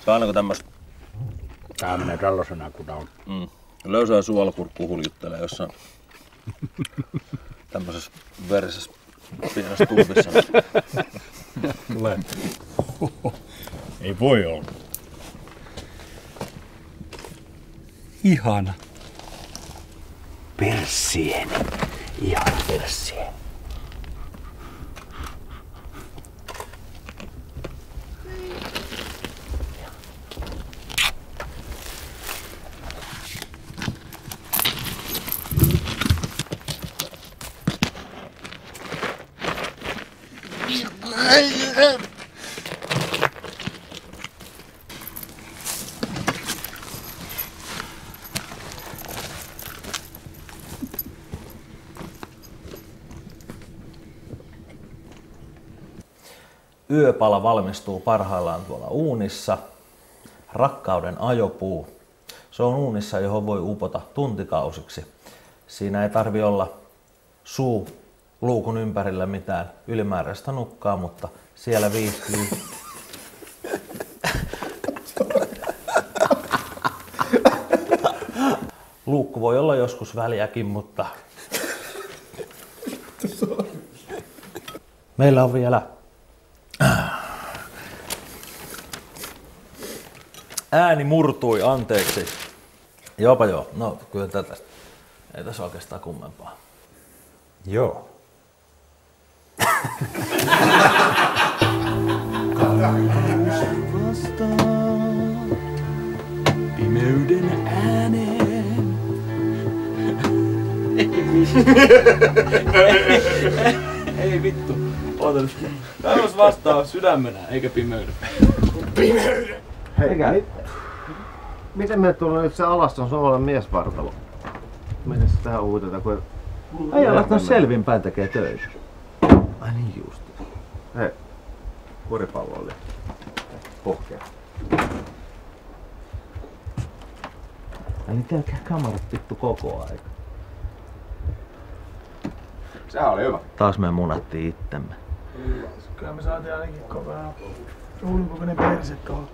Tää on aina kun tämmöstä... Tää menee tällaisena kun tää on. Löysää suolakurkku huljuttelee jossain tämmöisessä verisessä pienessä tuupissa. Tulee. Ei voi olla. Ihana. Persieni. Ihana persieni. Yöpala valmistuu parhaillaan tuolla uunissa. Rakkauden ajopuu. Se on uunissa, johon voi upota tuntikausiksi. Siinä ei tarvi olla suu luukun ympärillä mitään ylimääräistä nukkaa, mutta siellä viihtyy. Luukku voi olla joskus väliäkin, mutta meillä on vielä ääni murtui, anteeksi. Jopa joo, no kyllä tätä. Ei tässä oikeastaan kummempaa. Joo. Pimeyden ääneen. Ei vittu. Oota nyt. Tämä vastaa sydämenä, eikä pimeyden. Pimeyden. Hei, miten me tulee nyt se Alaston Soholan miesvartalo? Miten se tähän uutetaan, kun ei lähtenyt selvinpäin tekee töitä? Ai niin just. Hei, koripallo oli pohkea. Eli käykää kamerat vittu koko aika. Sehän oli hyvä. Taas me munattiin itsemme. Kyllä me saatiin ainakin koko ajan ulkoinen perse tuohon.